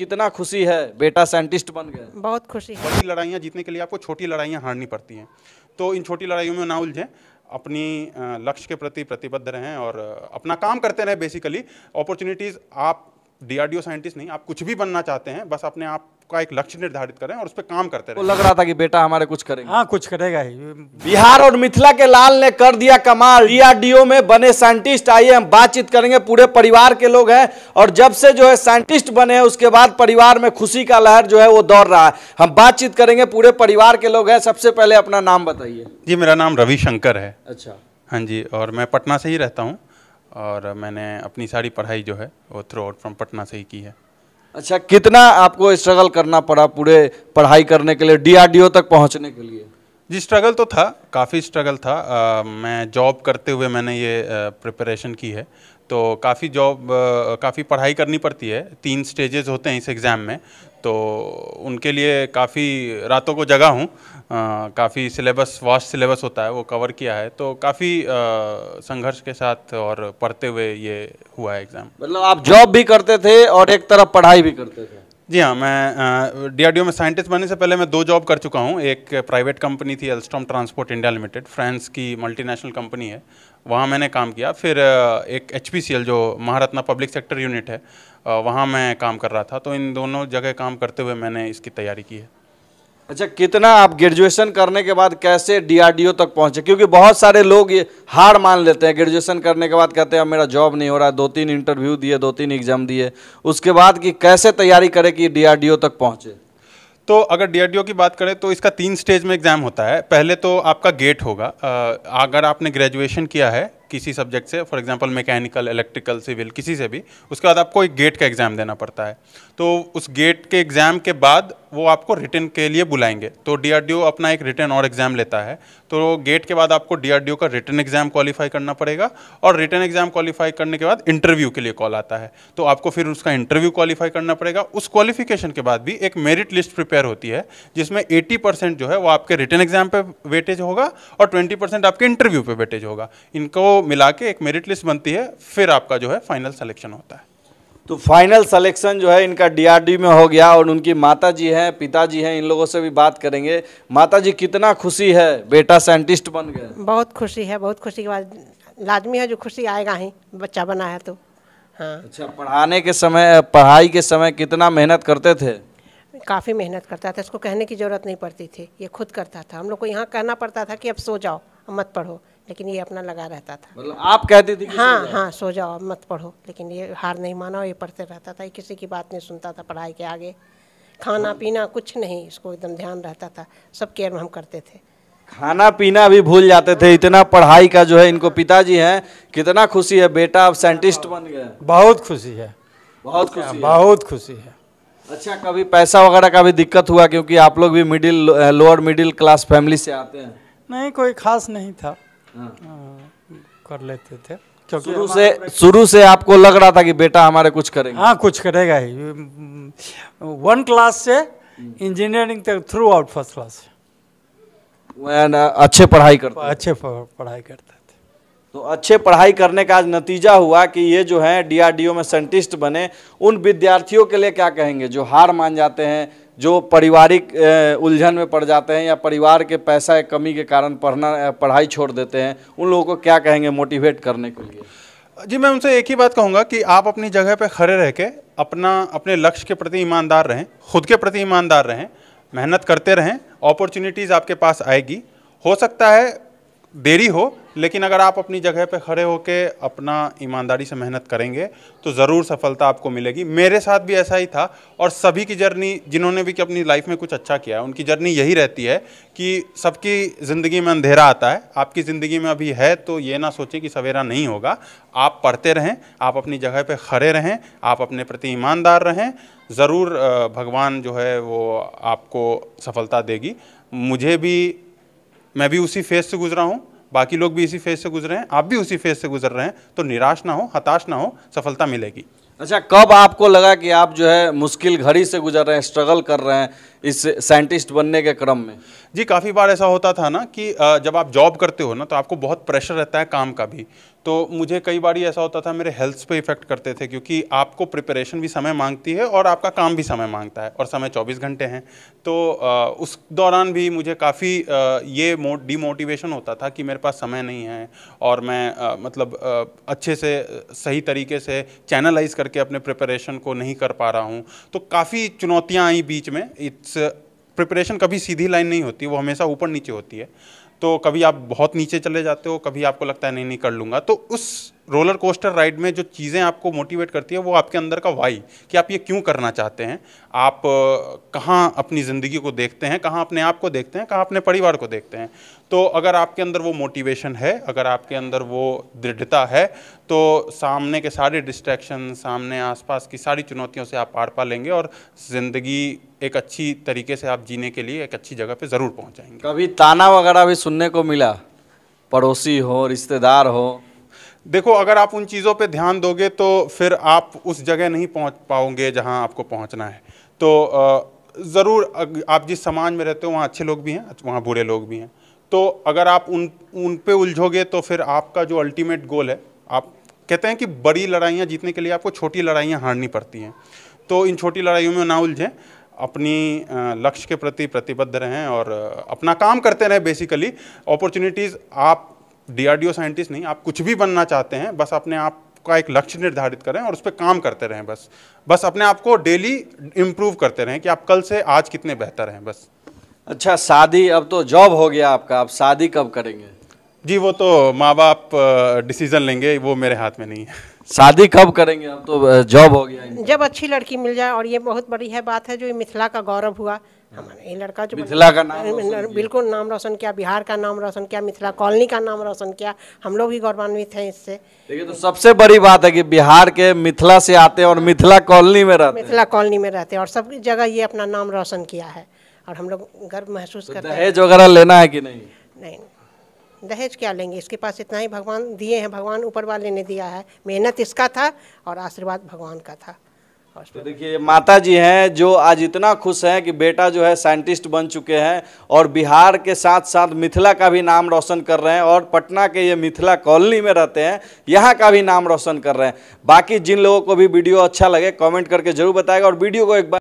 कितना खुशी है बेटा साइंटिस्ट बन गया? बहुत खुशी है। बड़ी लड़ाइयाँ जीतने के लिए आपको छोटी लड़ाइयाँ हारनी पड़ती हैं, तो इन छोटी लड़ाइयों में ना उलझें, अपनी लक्ष्य के प्रति प्रतिबद्ध रहें और अपना काम करते रहें। बेसिकली अपॉर्चुनिटीज़, आप डीआरडीओ साइंटिस्ट नहीं, आप कुछ भी बनना चाहते हैं, बस अपने आप का एक लक्ष्य निर्धारित करें और उस पर काम करते तो रहें। लग रहा था कि बेटा हमारे कुछ करेंगे। हाँ, कुछ करेगा ही। बिहार और मिथिला के लाल ने कर दिया कमाल, डीआरडीओ में बने साइंटिस्ट। आइए हम बातचीत करेंगे, पूरे परिवार के लोग हैं और जब से जो है साइंटिस्ट बने हैं उसके बाद परिवार में खुशी का लहर जो है वो दौड़ रहा है। हम बातचीत करेंगे, पूरे परिवार के लोग हैं। सबसे पहले अपना नाम बताइए। जी, मेरा नाम रविशंकर है। अच्छा, हाँ जी, और मैं पटना से ही रहता हूँ और मैंने अपनी सारी पढ़ाई जो है वो थ्रू आउट फ्रॉम पटना से ही की है। अच्छा, कितना आपको स्ट्रगल करना पड़ा पूरे पढ़ाई करने के लिए, डीआरडीओ तक पहुंचने के लिए? जी, स्ट्रगल तो था, काफ़ी स्ट्रगल था। मैं जॉब करते हुए मैंने ये प्रिपरेशन की है, तो काफ़ी पढ़ाई करनी पड़ती है। 3 स्टेजेस होते हैं इस एग्ज़ाम में, तो उनके लिए काफ़ी रातों को जगा हूँ। काफ़ी सिलेबस, वास्ट सिलेबस होता है, वो कवर किया है, तो काफ़ी संघर्ष के साथ और पढ़ते हुए ये हुआ है एग्ज़ाम। मतलब आप जॉब भी करते थे और एक तरफ पढ़ाई भी करते थे? जी हाँ, मैं डीआरडीओ में साइंटिस्ट बनने से पहले मैं 2 जॉब कर चुका हूँ। एक प्राइवेट कंपनी थी, Alstom transport India limited, France की मल्टीनेशनल कंपनी है, वहाँ मैंने काम किया। फिर एक एचपीसीएल जो महारत्ना पब्लिक सेक्टर यूनिट है, वहाँ मैं काम कर रहा था। तो इन दोनों जगह काम करते हुए मैंने इसकी तैयारी की है। अच्छा, कितना आप ग्रेजुएशन करने के बाद कैसे डीआरडीओ तक पहुंचे? क्योंकि बहुत सारे लोग ये हार मान लेते हैं, ग्रेजुएशन करने के बाद कहते हैं मेरा जॉब नहीं हो रहा है, 2-3 इंटरव्यू दिए, 2-3 एग्जाम दिए, उसके बाद कि कैसे तैयारी करें कि डीआरडीओ तक पहुंचे? तो अगर डीआरडीओ की बात करें तो इसका 3 स्टेज में एग्ज़ाम होता है। पहले तो आपका गेट होगा। अगर आपने ग्रेजुएशन किया है किसी सब्जेक्ट से, for example mechanical, electrical, civil, किसी से भी, उसके बाद आपको एक गेट का एग्ज़ाम देना पड़ता है। तो उस गेट के एग्ज़ाम के बाद वो आपको रिटन के लिए बुलाएंगे, तो डीआरडीओ अपना एक रिटन और एग्ज़ाम लेता है। तो गेट के बाद आपको डीआरडीओ का रिटन एग्ज़ाम क्वालिफाई करना पड़ेगा और रिटन एग्ज़ाम क्वालिफाई करने के बाद इंटरव्यू के लिए कॉल आता है, तो आपको फिर उसका इंटरव्यू क्वालिफाई करना पड़ेगा। उस क्वालिफिकेशन के बाद भी एक मेरिट लिस्ट प्रिपेयर होती है, जिसमें 80% जो है वो आपके रिटन एग्ज़ाम पे वेटेज होगा और 20% आपके इंटरव्यू पे वेटेज होगा। इनको मिला के एक मेरिट लिस्ट बनती है, फिर आपका जो है फाइनल सिलेक्शन होता है। तो फाइनल सिलेक्शन जो है इनका डीआरडीओ में हो गया और उनकी माता जी हैं, पिताजी हैं, इन लोगों से भी बात करेंगे। माता जी, कितना खुशी है बेटा साइंटिस्ट बन गया? बहुत खुशी है, बहुत खुशी के बाद लाजमी है जो खुशी आएगा ही, बच्चा बना है तो। हाँ। अच्छा, पढ़ाई के समय कितना मेहनत करते थे? काफ़ी मेहनत करता था, इसको कहने की ज़रूरत नहीं पड़ती थी, ये खुद करता था। हम लोग को यहाँ कहना पड़ता था कि अब सो जाओ, अब मत पढ़ो, लेकिन ये अपना लगा रहता था। मतलब आप कहती थी कि हाँ, सो जाओ, अब मत पढ़ो, लेकिन ये हार नहीं माना, ये पढ़ते रहता था, ये किसी की बात नहीं सुनता था। पढ़ाई के आगे खाना पीना कुछ नहीं, इसको एकदम ध्यान रहता था, सब केयर में हम करते थे। खाना पीना भी भूल जाते थे, इतना पढ़ाई का जो है। इनको पिताजी हैं, कितना खुशी है बेटा अब साइंटिस्ट बन गया? बहुत खुशी है, बहुत खुशी है। बहुत खुशी है। अच्छा, कभी पैसा वगैरह का भी दिक्कत हुआ, क्योंकि आप लोग भी लोअर मिडिल क्लास फैमिली से आते हैं? नहीं, कोई खास नहीं था। कर लेते थे, क्योंकि शुरू से आपको लग रहा था कि बेटा हमारे कुछ करेंगे? हाँ, कुछ करेगा ही। 1 क्लास से इंजीनियरिंग तक थ्रू आउट फर्स्ट क्लास अच्छे पढ़ाई करते थे। तो अच्छे पढ़ाई करने का आज नतीजा हुआ कि ये जो है डीआरडीओ में साइंटिस्ट बने। उन विद्यार्थियों के लिए क्या कहेंगे जो हार मान जाते हैं, जो पारिवारिक उलझन में पड़ जाते हैं या परिवार के पैसा की कमी के कारण पढ़ाई छोड़ देते हैं, उन लोगों को क्या कहेंगे मोटिवेट करने के लिए? जी, मैं उनसे एक ही बात कहूँगा कि आप अपनी जगह पे खड़े रह के अपने लक्ष्य के प्रति ईमानदार रहें, खुद के प्रति ईमानदार रहें, मेहनत करते रहें। अपॉर्चुनिटीज़ आपके पास आएगी, हो सकता है देरी हो, लेकिन अगर आप अपनी जगह पे खड़े होके अपना ईमानदारी से मेहनत करेंगे तो ज़रूर सफलता आपको मिलेगी। मेरे साथ भी ऐसा ही था और सभी की जर्नी, जिन्होंने भी अपनी लाइफ में कुछ अच्छा किया है, उनकी जर्नी यही रहती है कि सबकी ज़िंदगी में अंधेरा आता है। आपकी ज़िंदगी में अभी है तो ये ना सोचें कि सवेरा नहीं होगा। आप पढ़ते रहें, आप अपनी जगह पे खड़े रहें, आप अपने प्रति ईमानदार रहें, ज़रूर भगवान जो है वो आपको सफलता देगी। मैं भी उसी फेज से गुजरा हूँ, बाकी लोग भी इसी फेज से गुजरे हैं, आप भी उसी फेज से गुजर रहे हैं, तो निराश ना हो, हताश ना हो, सफलता मिलेगी। अच्छा, कब आपको लगा कि आप जो है मुश्किल घड़ी से गुजर रहे हैं, स्ट्रगल कर रहे हैं इस साइंटिस्ट बनने के क्रम में? जी, काफ़ी बार ऐसा होता था ना कि जब आप जॉब करते हो ना तो आपको बहुत प्रेशर रहता है काम का भी, तो मुझे कई बार ऐसा होता था मेरे हेल्थ पे इफेक्ट करते थे, क्योंकि आपको प्रिपरेशन भी समय मांगती है और आपका काम भी समय मांगता है, और समय 24 घंटे हैं। तो उस दौरान भी मुझे काफ़ी ये डिमोटिवेशन होता था कि मेरे पास समय नहीं है और मैं मतलब अच्छे से सही तरीके से चैनलाइज करके अपने प्रिपरेशन को नहीं कर पा रहा हूँ। तो काफ़ी चुनौतियाँ आई बीच में। प्रिपरेशन कभी सीधी लाइन नहीं होती, वो हमेशा ऊपर नीचे होती है। तो कभी आप बहुत नीचे चले जाते हो, कभी आपको लगता है नहीं कर लूँगा। तो उस रोलर कोस्टर राइड में जो चीज़ें आपको मोटिवेट करती है वो आपके अंदर का वाई, कि आप ये क्यों करना चाहते हैं, आप कहाँ अपनी ज़िंदगी को देखते हैं, कहाँ अपने आप को देखते हैं, कहाँ अपने परिवार को देखते हैं। तो अगर आपके अंदर वो मोटिवेशन है, अगर आपके अंदर वो दृढ़ता है, तो सामने के सारे डिस्ट्रैक्शन, सामने आसपास की सारी चुनौतियों से आप पार पा लेंगे और ज़िंदगी एक अच्छी तरीके से आप जीने के लिए एक अच्छी जगह पे ज़रूर पहुंच जाएंगे। कभी ताना वगैरह भी सुनने को मिला, पड़ोसी हो, रिश्तेदार हो? देखो, अगर आप उन चीज़ों पे ध्यान दोगे तो फिर आप उस जगह नहीं पहुंच पाओगे जहां आपको पहुंचना है। तो ज़रूर आप जिस समाज में रहते हो वहाँ अच्छे लोग भी हैं, वहाँ बुरे लोग भी हैं। तो अगर आप उन पे उलझोगे तो फिर आपका जो अल्टीमेट गोल है, आप कहते हैं कि बड़ी लड़ाइयाँ जीतने के लिए आपको छोटी लड़ाइयाँ हारनी पड़ती हैं। तो इन छोटी लड़ाइयों में ना उलझें, अपनी लक्ष्य के प्रति प्रतिबद्ध रहें और अपना काम करते रहें। बेसिकली अपॉर्चुनिटीज़, आप DRDO साइंटिस्ट नहीं, आप कुछ भी बनना चाहते हैं, बस अपने आप का एक लक्ष्य निर्धारित करें और उस पर काम करते रहें। बस अपने आप को डेली इम्प्रूव करते रहें कि आप कल से आज कितने बेहतर हैं बस। अच्छा, शादी, अब तो जॉब हो गया आपका, अब शादी कब करेंगे? जी, वो तो माँ बाप डिसीजन लेंगे, वो मेरे हाथ में नहीं है। शादी कब करेंगे? अब तो जॉब हो गया। जब अच्छी लड़की मिल जाए। और ये बहुत बड़ी है बात है, जो ये मिथिला का गौरव हुआ। हमारा ये लड़का जो मिथिला का नाम रोशन किया। बिल्कुल नाम रोशन किया, बिहार का नाम रोशन किया, मिथिला कॉलोनी का नाम रोशन किया। हम लोग भी गौरवान्वित हैं इससे। देखिए, तो सबसे बड़ी बात है कि बिहार के मिथिला से आते हैं और मिथिला कॉलोनी में रहते हैं। मिथिला कॉलोनी में रहते हैं और सब जगह ये अपना नाम रोशन किया है और हम लोग गर्व महसूस करते हैं। दहेज वगैरह लेना है कि नहीं? नहीं, दहेज क्या लेंगे, इसके पास इतना ही भगवान दिए हैं, भगवान ऊपर वाले ने दिया है। मेहनत इसका था और आशीर्वाद भगवान का था। तो देखिए, माता जी हैं जो आज इतना खुश हैं कि बेटा जो है साइंटिस्ट बन चुके हैं और बिहार के साथ साथ मिथिला का भी नाम रोशन कर रहे हैं और पटना के ये मिथिला कॉलोनी में रहते हैं, यहाँ का भी नाम रोशन कर रहे हैं। बाकी जिन लोगों को भी वीडियो अच्छा लगे कमेंट करके जरूर बताएगा और वीडियो को एक बार